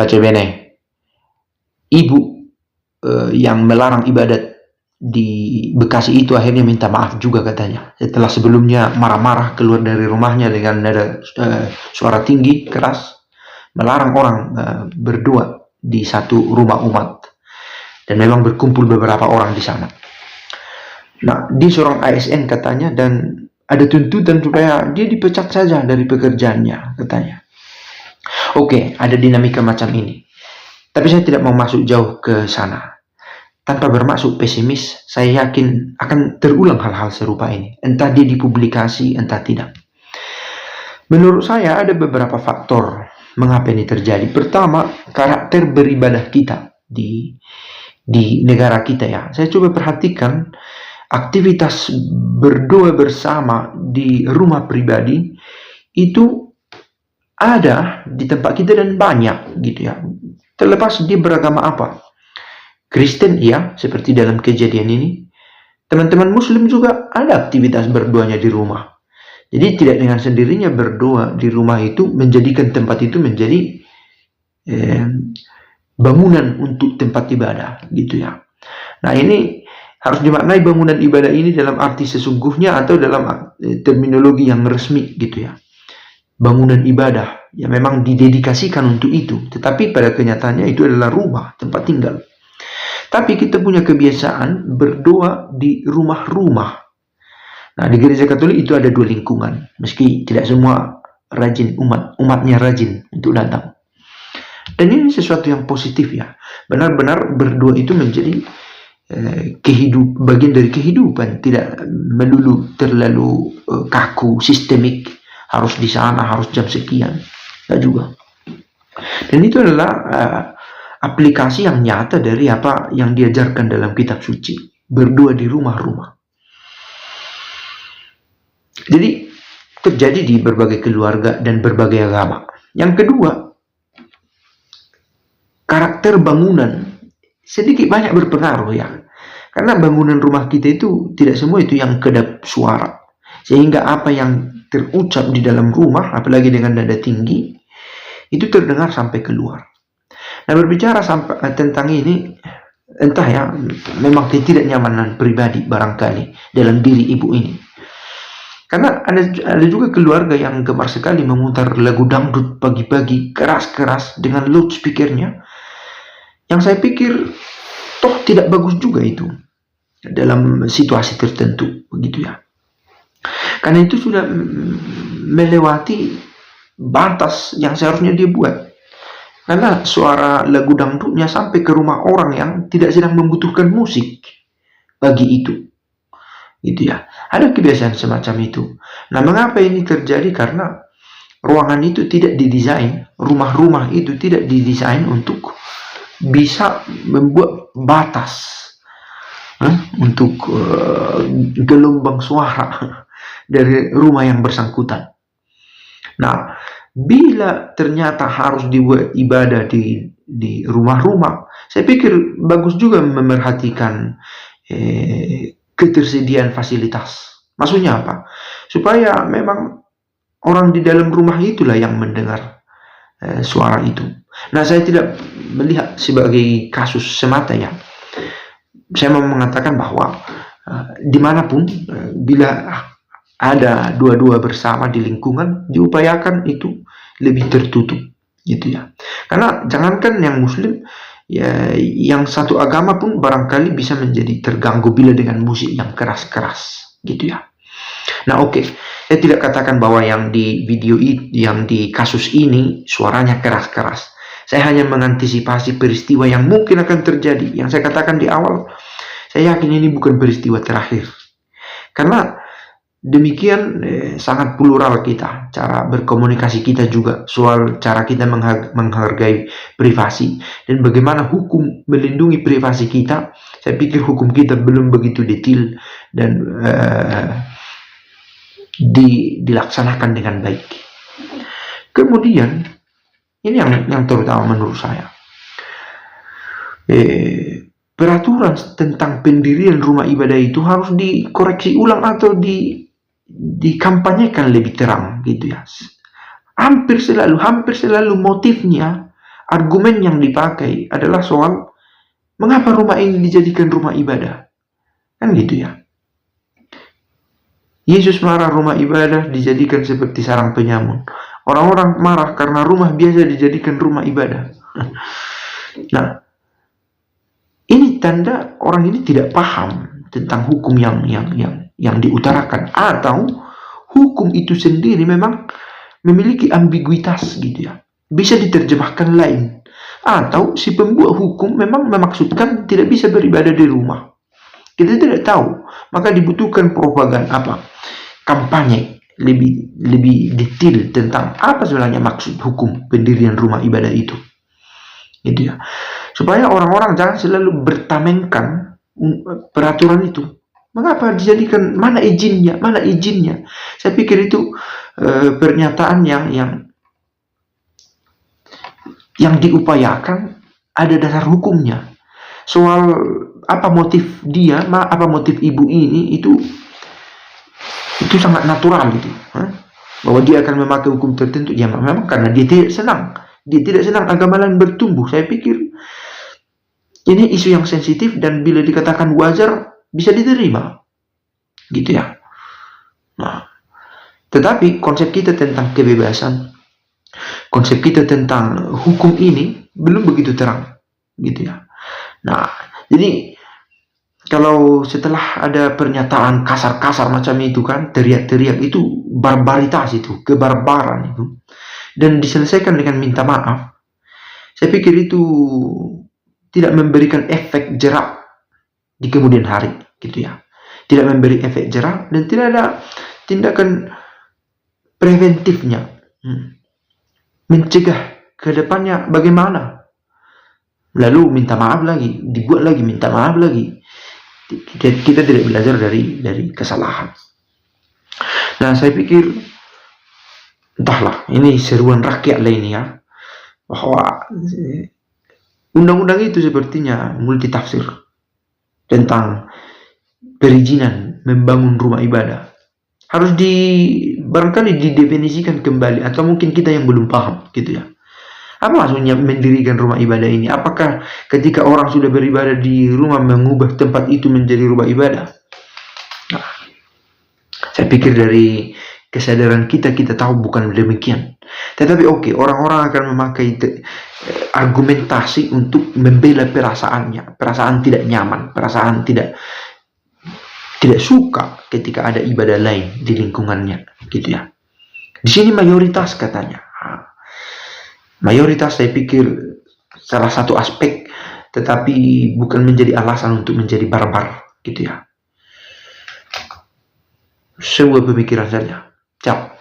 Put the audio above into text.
Pace bene, ibu yang melarang ibadat di Bekasi itu akhirnya minta maaf juga katanya. Setelah sebelumnya marah-marah keluar dari rumahnya dengan nada suara tinggi, keras, melarang orang berdoa di satu rumah umat. Dan memang berkumpul beberapa orang di sana. Nah, dia seorang ASN katanya, dan ada tuntutan supaya dia dipecat saja dari pekerjaannya katanya. Oke, ada dinamika macam ini. Tapi saya tidak mau masuk jauh ke sana. Tanpa bermaksud pesimis, saya yakin akan terulang hal-hal serupa ini. Entah dia dipublikasi, entah tidak. Menurut saya ada beberapa faktor mengapa ini terjadi. Pertama, karakter beribadah kita di negara kita ya. Saya coba perhatikan aktivitas berdoa bersama di rumah pribadi itu ada di tempat kita dan banyak gitu ya. Terlepas dia beragama apa. Kristen ya, seperti dalam kejadian ini. Teman-teman Muslim juga ada aktivitas berdoanya di rumah. Jadi tidak dengan sendirinya berdoa di rumah itu menjadikan tempat itu menjadi bangunan untuk tempat ibadah gitu ya. Nah, ini harus dimaknai bangunan ibadah ini dalam arti sesungguhnya atau dalam terminologi yang resmi gitu ya. Bangunan ibadah yang memang didedikasikan untuk itu, tetapi pada kenyataannya itu adalah rumah, tempat tinggal. Tapi kita punya kebiasaan berdoa di rumah-rumah. Nah, di gereja Katolik itu ada dua lingkungan, meski tidak semua rajin, umatnya rajin untuk datang. Dan ini sesuatu yang positif ya. Benar-benar berdoa itu menjadi bagian dari kehidupan, tidak melulu terlalu kaku, sistemik, harus di sana, harus jam sekian. Tidak juga. Dan itu adalah aplikasi yang nyata dari apa yang diajarkan dalam kitab suci, berdoa di rumah-rumah. Jadi terjadi di berbagai keluarga dan berbagai agama. Yang kedua, karakter bangunan sedikit banyak berpengaruh ya. Karena bangunan rumah kita itu tidak semua itu yang kedap suara. Sehingga apa yang terucap di dalam rumah, apalagi dengan nada tinggi, itu terdengar sampai keluar. Nah, berbicara tentang ini, entah ya, memang ketidaknyamanan pribadi barangkali dalam diri ibu ini. Karena ada juga keluarga yang gemar sekali memutar lagu dangdut pagi-pagi keras-keras dengan loudspeakernya, yang saya pikir toh tidak bagus juga itu dalam situasi tertentu, begitu ya. Karena itu sudah melewati batas yang seharusnya dia buat. Karena suara lagu dangdutnya sampai ke rumah orang yang tidak sedang membutuhkan musik pagi itu. Gitu ya. Ada kebiasaan semacam itu. Nah, mengapa ini terjadi? Karena ruangan itu tidak didesain, rumah-rumah itu tidak didesain untuk bisa membuat batas untuk gelombang suara dari rumah yang bersangkutan. Nah, bila ternyata harus dibuat ibadah di rumah-rumah, saya pikir bagus juga memerhatikan ketersediaan fasilitas. Maksudnya apa? Supaya memang orang di dalam rumah itulah yang mendengar suara itu. Nah, saya tidak melihat sebagai kasus semata ya. Saya mau mengatakan bahwa dimanapun bila ada dua-dua bersama di lingkungan, diupayakan itu lebih tertutup gitu ya. Karena jangankan yang muslim ya, yang satu agama pun barangkali bisa menjadi terganggu bila dengan musik yang keras-keras gitu ya. Nah, oke. Saya tidak katakan bahwa yang di video yang di kasus ini suaranya keras-keras. Saya hanya mengantisipasi peristiwa yang mungkin akan terjadi. Yang saya katakan di awal, saya yakin ini bukan peristiwa terakhir. Karena demikian sangat plural kita, cara berkomunikasi kita juga, soal cara kita menghargai privasi dan bagaimana hukum melindungi privasi kita. Saya pikir hukum kita belum begitu detail dan dilaksanakan dengan baik. Kemudian ini yang terutama menurut saya, peraturan tentang pendirian rumah ibadah itu harus dikoreksi ulang atau dikampanyekan lebih terang gitu ya. Hampir selalu motifnya argumen yang dipakai adalah soal mengapa rumah ini dijadikan rumah ibadah. Kan gitu ya. Yesus marah rumah ibadah dijadikan seperti sarang penyamun. Orang-orang marah karena rumah biasa dijadikan rumah ibadah. Nah, ini tanda orang ini tidak paham tentang hukum yang diutarakan, atau hukum itu sendiri memang memiliki ambiguitas gitu ya. Bisa diterjemahkan lain, atau si pembuat hukum memang memaksudkan tidak bisa beribadah di rumah. Kita tidak tahu, maka dibutuhkan propaganda kampanye lebih detail tentang apa sebenarnya maksud hukum pendirian rumah ibadah itu. Gitu ya. Supaya orang-orang jangan selalu bertamengkan peraturan itu. Mengapa dijadikan, mana izinnya? Saya pikir itu pernyataan yang diupayakan ada dasar hukumnya. Soal apa motif dia, apa motif ibu ini, itu sangat natural gitu. Bahwa dia akan memakai hukum tertentu, ya memang karena dia tidak senang agama lain bertumbuh. Saya pikir ini isu yang sensitif, dan bila dikatakan wajar bisa diterima gitu ya. Nah, tetapi konsep kita tentang kebebasan, konsep kita tentang hukum ini belum begitu terang gitu ya. Nah, jadi kalau setelah ada pernyataan kasar-kasar macam itu kan, teriak-teriak, itu barbaritas, itu kebarbaran itu, dan diselesaikan dengan minta maaf, saya pikir itu tidak memberikan efek jerak di kemudian hari gitu ya. Tidak memberi efek jerak, dan tidak ada tindakan preventifnya, mencegah ke depannya bagaimana. Lalu minta maaf lagi, dibuat lagi minta maaf lagi. Kita tidak belajar dari kesalahan. Nah, saya pikir entahlah, ini seruan rakyat lah ini ya, bahwa undang-undang itu sepertinya multitafsir tentang perizinan membangun rumah ibadah. Harus barangkali didefinisikan kembali, atau mungkin kita yang belum paham gitu ya. Apa maksudnya mendirikan rumah ibadah ini? Apakah ketika orang sudah beribadah di rumah mengubah tempat itu menjadi rumah ibadah? Nah, saya pikir dari kesadaran kita tahu bukan demikian. Tetapi oke, orang-orang akan memakai argumentasi untuk membela perasaannya, perasaan tidak nyaman, perasaan tidak suka ketika ada ibadah lain di lingkungannya, gitu ya. Di sini mayoritas katanya. Mayoritas saya pikir salah satu aspek, tetapi bukan menjadi alasan untuk menjadi barbar, gitu ya. Sebuah pemikiran saja. Ciao.